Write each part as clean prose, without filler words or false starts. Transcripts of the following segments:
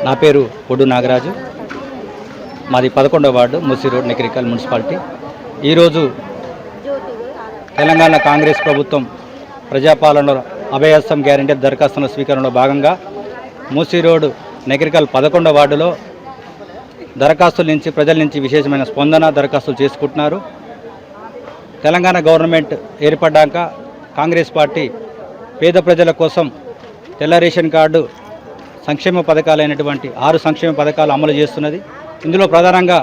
నా పేరు పొడ్డు నాగరాజు. మాది 11వ వార్డు మూసీ రోడ్ నెక్రికల్ మున్సిపాలిటీ. ఈరోజు తెలంగాణ కాంగ్రెస్ ప్రభుత్వం ప్రజాపాలనలో అభయహస్తం గ్యారంటీ దరఖాస్తుల స్వీకరణలో భాగంగా మూసీ రోడ్ నెక్రికల్ 11వ వార్డులో దరఖాస్తుల నుంచి ప్రజల నుంచి విశేషమైన స్పందన దరఖాస్తులు చేసుకుంటున్నారు. తెలంగాణ గవర్నమెంట్ ఏర్పడ్డాక కాంగ్రెస్ పార్టీ పేద ప్రజల కోసం తెల్ల రేషన్ కార్డు సంక్షేమ పథకాలైనటువంటి 6 సంక్షేమ పథకాలు అమలు చేస్తున్నది. ఇందులో ప్రధానంగా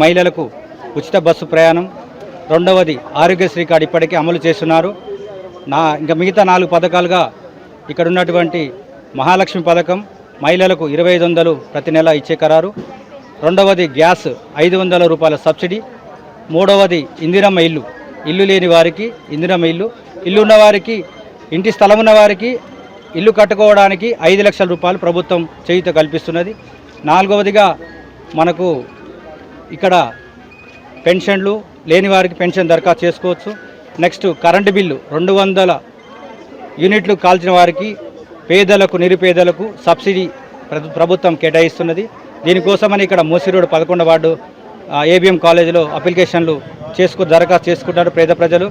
మహిళలకు ఉచిత బస్సు ప్రయాణం, రెండవది ఆరోగ్యశ్రీ కార్డు ఇప్పటికే అమలు చేస్తున్నారు. ఇంకా మిగతా 4 పథకాలుగా ఇక్కడ ఉన్నటువంటి మహాలక్ష్మి పథకం మహిళలకు 2500 ప్రతి నెల ఇచ్చే ఖరారు, రెండవది గ్యాస్ 500 రూపాయల సబ్సిడీ, మూడవది ఇందిరమ్మ ఇల్లు లేని వారికి ఇందిరమ్మ ఇల్లు ఉన్నవారికి, ఇంటి స్థలం ఉన్న వారికి ఇల్లు కట్టుకోవడానికి 5 లక్షల రూపాయలు ప్రభుత్వం చేయూత కల్పిస్తున్నది. నాలుగవదిగా మనకు ఇక్కడ పెన్షన్లు లేని వారికి పెన్షన్ దరఖాస్తు చేసుకోవచ్చు. నెక్స్ట్ కరెంటు బిల్లు 200 యూనిట్లు కాల్చిన వారికి పేదలకు నిరుపేదలకు సబ్సిడీ ప్రభుత్వం కేటాయిస్తున్నది. దీనికోసమని ఇక్కడ మూసీ రోడ్ 11వ వార్డు ఏబిఎం కాలేజీలో అప్లికేషన్లు దరఖాస్తు చేసుకుంటారు పేద ప్రజలు.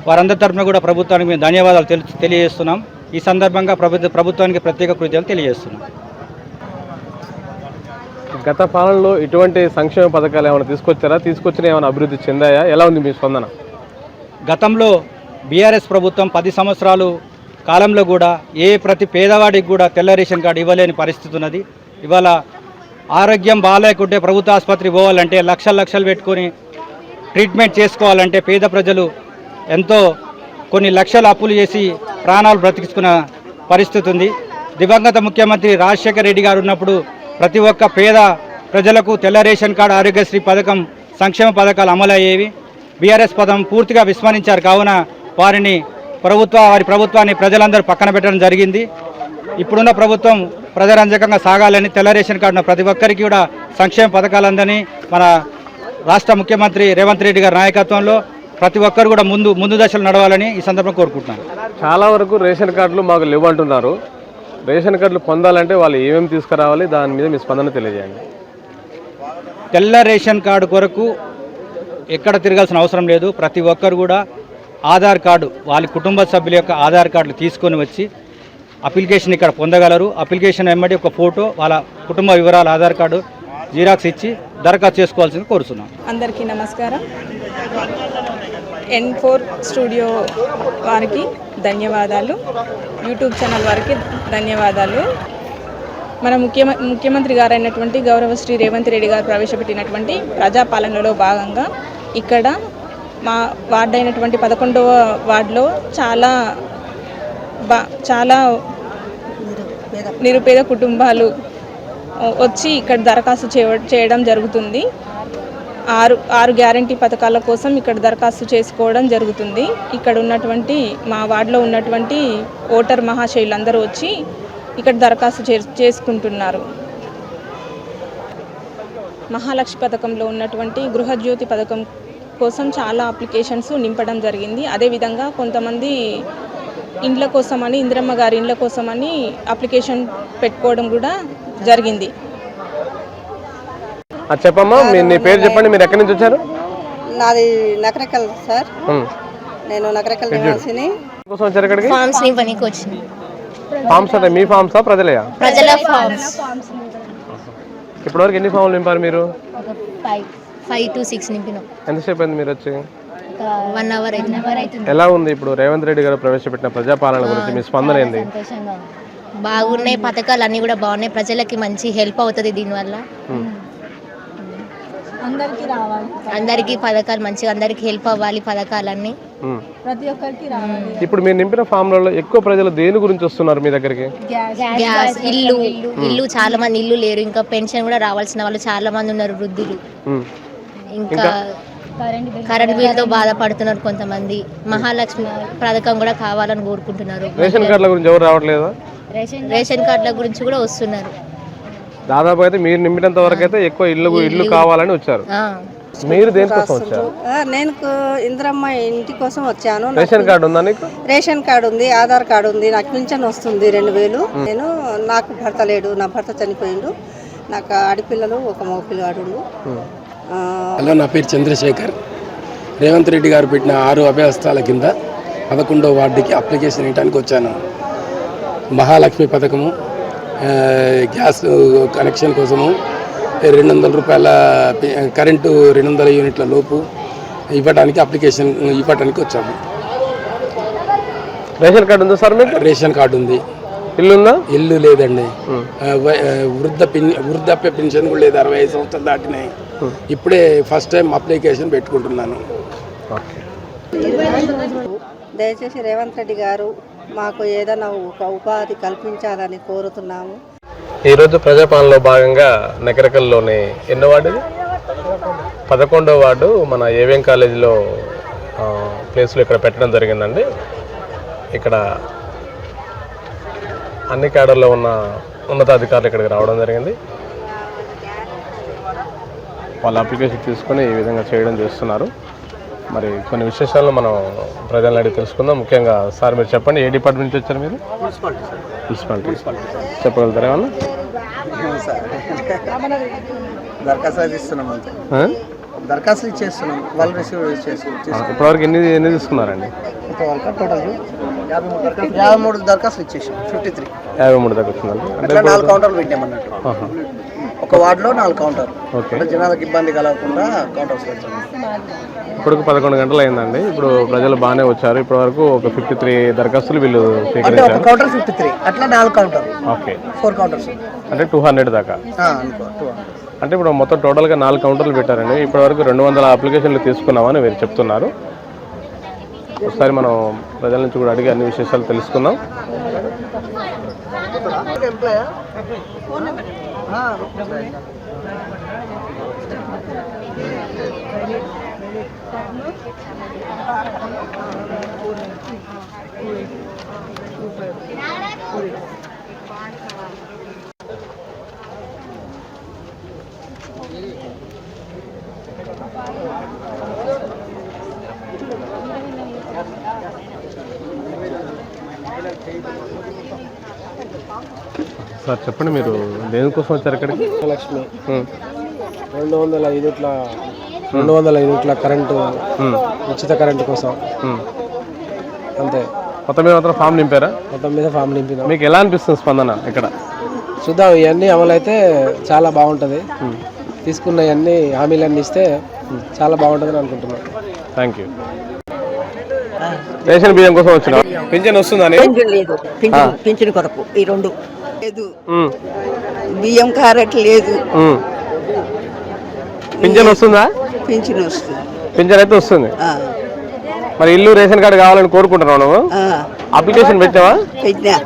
వారందరి తరఫున కూడా ప్రభుత్వానికి మేము ధన్యవాదాలు తెలియజేస్తున్నాం. ఈ సందర్భంగా ప్రభుత్వానికి ప్రత్యేక కృతజ్ఞతలు తెలియజేస్తున్నాం. గత పాలనలో ఇటువంటి సంక్షేమ పథకాలు ఏమైనా తీసుకొచ్చిన ఏమైనా అభివృద్ధి చెందాయా? ఎలా ఉంది మీ స్పందన? గతంలో బీఆర్ఎస్ ప్రభుత్వం 10 సంవత్సరాలు కాలంలో కూడా ప్రతి పేదవాడికి కూడా తెల్ల రేషన్ కార్డు ఇవ్వలేని పరిస్థితి ఉన్నది. ఇవాళ ఆరోగ్యం బాగాలేకుంటే ప్రభుత్వ ఆసుపత్రి పోవాలంటే లక్షలు పెట్టుకొని ట్రీట్మెంట్ చేసుకోవాలంటే పేద ప్రజలు ఎంతో కొన్ని లక్షల అప్పులు చేసి ప్రాణాలు బ్రతికించుకున్న పరిస్థితి ఉంది. దివంగత ముఖ్యమంత్రి రాజశేఖర రెడ్డి గారు ఉన్నప్పుడు ప్రతి ఒక్క పేద ప్రజలకు తెల్ల రేషన్ కార్డు, ఆరోగ్యశ్రీ పథకం, సంక్షేమ పథకాలు అమలయ్యేవి. బీఆర్ఎస్ పదం పూర్తిగా విస్మరించారు. కావున వారి ప్రభుత్వాన్ని ప్రజలందరూ పక్కన పెట్టడం జరిగింది. ఇప్పుడున్న ప్రభుత్వం ప్రజారంజకంగా సాగాలని, తెల్ల రేషన్ కార్డున ప్రతి ఒక్కరికి కూడా సంక్షేమ పథకాలందని మన రాష్ట్ర ముఖ్యమంత్రి రేవంత్ రెడ్డి గారి నాయకత్వంలో ప్రతి ఒక్కరు కూడా ముందు దశలు నడవాలని ఈ సందర్భంగా కోరుకుంటున్నాను. చాలా వరకు రేషన్ కార్డులు మాకు లేవు అంటున్నారు. రేషన్ కార్డులు పొందాలంటే వాళ్ళు ఏమేమి తీసుకురావాలి, దాని మీద మీ స్పందన తెలియజేయండి. తెల్ల రేషన్ కార్డు కొరకు ఎక్కడ తిరగాల్సిన అవసరం లేదు. ప్రతి ఒక్కరు కూడా ఆధార్ కార్డు, వాళ్ళ కుటుంబ సభ్యుల యొక్క ఆధార్ కార్డులు తీసుకొని వచ్చి అప్లికేషన్ ఇక్కడ పొందగలరు. అప్లికేషన్ వెంబడి ఒక ఫోటో, వాళ్ళ కుటుంబ వివరాలు, ఆధార్ కార్డు జిరాక్స్ ఇచ్చి దరఖాస్తు చేసుకోవాల్సింది కోరుతున్నాం. అందరికీ నమస్కారం. N4 స్టూడియో వారికి ధన్యవాదాలు, యూట్యూబ్ ఛానల్ వారికి ధన్యవాదాలు. మన ముఖ్యమంత్రి గారు అయినటువంటి గౌరవ శ్రీ రేవంత్ రెడ్డి గారు ప్రవేశపెట్టినటువంటి ప్రజాపాలనలో భాగంగా ఇక్కడ మా వార్డు అయినటువంటి 11వ వార్డులో చాలా నిరుపేద కుటుంబాలు వచ్చి ఇక్కడ దరఖాస్తు చేయడం జరుగుతుంది. 6 గ్యారంటీ పథకాల కోసం ఇక్కడ దరఖాస్తు చేసుకోవడం జరుగుతుంది. ఇక్కడ ఉన్నటువంటి మా వార్డులో ఉన్నటువంటి ఓటర్ మహాశయులందరూ వచ్చి ఇక్కడ దరఖాస్తు చేసుకుంటున్నారు. మహాలక్ష్మి పథకంలో ఉన్నటువంటి గృహజ్యోతి పథకం కోసం చాలా అప్లికేషన్స్ నింపడం జరిగింది. అదేవిధంగా కొంతమంది ఇండ్ల కోసమని, ఇందిరమ్మ గారి ఇండ్ల కోసమని అప్లికేషన్ పెట్టుకోవడం కూడా జరిగింది. చెప్పమ్మా, మీ పేరు చెప్పండి. మీరు ఎక్కడి నుంచి వచ్చారు? నాది నకరకల్ సార్. నేను నకరకల్ నివాసిని. కోసం వచ్చారు ఇక్కడికి? ఫార్మ్స్ నింపడానికి వచ్చింది. ఫార్మ్స్ అంటే మీ ఫార్మ్సా ప్రజలయా? ప్రజల ఫార్మ్స్. ఇప్పటివరకు ఎన్ని ఫామ్లు నింపారు మీరు? 5 to 6 నింపినాం. ఎంతసేపు అయింది మీరు వచ్చి? 1 hour అవుతుంది. ఎలా ఉంది ఇప్పుడు రేవంత్ రెడ్డి గారు ప్రవేశపెట్టిన ప్రజాపాలన గురించి మీ స్పందన ఏంది? బాగున్నాయి, పథకాలు అన్నీ కూడా బాగున్నాయి. ప్రజలకి మంచి హెల్ప్ అవుతుంది దీనివల్ల. అందరికీ పథకాలు మంచిగా, అందరికి హెల్ప్ అవ్వాలి పథకాలన్నీ, ప్రతి ఒక్కరికి రావాలి. ఇప్పుడు మీరు నింపిన ఫామ్లలో ఎక్కువ ప్రజలు దేని గురించి వస్తున్నారు మీ దగ్గరికి? గ్యాస్, ఇల్లు చాలా మంది ఇల్లు లేరు. ఇంకా పెన్షన్ కూడా రావాల్సిన వాళ్ళు చాలా మంది ఉన్నారు, వృద్ధులు. ఇంకా కరెంట్ బిల్లుతో బాధపడుతున్నారు కొంతమంది. మహాలక్ష్మి పథకం కూడా కావాలని కోరుకుంటున్నారు. రేషన్ కార్డుల గురించి ఎవరు రావట్లేదా? రేషన్ కార్డుల గురించి కూడా వస్తున్నారు. దాదాపు అయితే మీరు నింపినంత వరకు అయితే ఎక్కువ ఇల్లు కావాలని వచ్చారు. మీరు దేనికోసం వచ్చారు? నేను ఇందిరమ్మ ఇంటి కోసం వచ్చాను. రేషన్ కార్డు ఉందా నీకు? రేషన్ కార్డు ఉంది, ఆధార్ కార్డు ఉంది, నాకు పింఛన్ వస్తుంది 2000. నాకు భర్త లేడు, నా భర్త చనిపోయిండు. నాకు ఆడపిల్లలు, ఒక మగ పిల్లవాడు. హలో, నా పేరు చంద్రశేఖర్. రేవంత్ రెడ్డి గారు పెట్టిన 6 అభయహస్తాల కింద 11వ వార్డుకి అప్లికేషన్ ఇవ్వడానికి వచ్చాను. మహాలక్ష్మి పథకము, గ్యాస్ కనెక్షన్ కోసము, 200 రూపాయల కరెంటు 200 యూనిట్ల లోపు ఇవ్వడానికి అప్లికేషన్ ఇవ్వడానికి వచ్చాము. రేషన్ కార్డు ఉందా సార్ మీకు? రేషన్ కార్డు ఉంది. ఇల్లు ఉందా? ఇల్లు లేదండి. వృద్ధాప్య పెన్షన్ కూడా లేదు. 65 సంవత్సరాలు దాటినాయి. ఇప్పుడే ఫస్ట్ టైం అప్లికేషన్ పెట్టుకుంటున్నాను. దయచేసి రేవంత్ రెడ్డి గారు మాకు ఏదైనా ఒక ఉపాధి కల్పించాలని కోరుతున్నాము. ఈరోజు ప్రజాపాలనలో భాగంగా నగరకల్లోని ఎన్నో వార్డు? 11వ వార్డు మన ఏవిఎం కాలేజీలో ప్లేస్లో ఇక్కడ పెట్టడం జరిగిందండి. ఇక్కడ అన్ని క్యాడర్లో ఉన్న ఉన్నతాధికారులు ఇక్కడికి రావడం జరిగింది. వాళ్ళ అప్లికేషన్ తీసుకొని ఈ విధంగా చేయడం చేస్తున్నారు. మరి కొన్ని విశేషాలను మనం ప్రజలను అడిగి తెలుసుకుందాం. ముఖ్యంగా సార్ మీరు చెప్పండి, ఏ డిపార్ట్మెంట్ నుంచి వచ్చారు మీరు? మున్సిపాలిటీ. చెప్పగలుగుతారా ఏమన్నా? దరఖాస్తు ఇస్తున్నాం అంతే. దరఖాస్తులు ఇచ్చేస్తున్నాం, వాళ్ళు రిసీవ్ చేస్తున్నాం. ఇప్పటివరకు ఎన్ని తీసుకున్నారండి? ఇంతవరకు టోటల్ 53 దరఖాస్తులు ఇచ్చేసాం. 53 దాకా వచ్చిందండి. అంటే 4 కౌంటర్లు పెట్టామన్నట్టు. ఒక వార్డులో 4 కౌంటర్లు. అంటే జనాలకు ఇబ్బంది కలగకుండా కౌంటర్స్ పెట్టాము. ఇప్పుడు 11 గంటలు అయిందండి. ఇప్పుడు ప్రజలు బాగానే వచ్చారు. ఇప్పటి వరకు ఒక 53 దరఖాస్తులు వీళ్ళు అంటే స్వీకరించారు. ఒక కౌంటర్ 53, అట్లా 4 కౌంటర్. ఓకే, 4 కౌంటర్స్ అంటే 200 దాకా. అనుకో 200. అంటే ఇప్పుడు మొత్తం టోటల్గా 4 కౌంటర్లు పెట్టారండి. ఇప్పటి వరకు 200 అప్లికేషన్లు తీసుకున్నామని మీరు చెప్తున్నారు. ఒకసారి మనం ప్రజల నుంచి కూడా అడిగి అన్ని విశేషాలు తెలుసుకుందాం. సార్ చెప్పండి, మీరు దేనికోసం వచ్చారు ఇక్కడికి? లక్ష్మి 205 యూనిట్ల కరెంటు, ఉచిత కరెంటు కోసం అంతే. మొత్తం మీద మాత్రం ఫామ్ నింపారా? మొత్తం మీద ఫామ్ నింపినాం. మీకు ఎలా అనిపిస్తుంది స్పందన ఇక్కడ? చూద్దాం, ఇవన్నీ అమలైతే చాలా బాగుంటుంది. తీసుకున్న ఇవన్నీ హామీలన్నీ ఇస్తే చాలా బాగుంటుందని అనుకుంటున్నాం. Thank you. రేషన్ బియ్యం కోసం వచ్చిన పింఛన్ వస్తుందని? లేదు, పింఛన్ కొరకు ఈ 2 లేదు. బియ్యం క్యారెట్ లేదు. పింఛన్ వస్తుందా? పింఛన్ వస్తుంది. పింఛన్ అయితే వస్తుంది. మరి ఇల్లు రేషన్ కార్డు కావాలని కోరుకుంటున్నావు నువ్వు? అప్లికేషన్ పెట్టావా? పెట్టినా.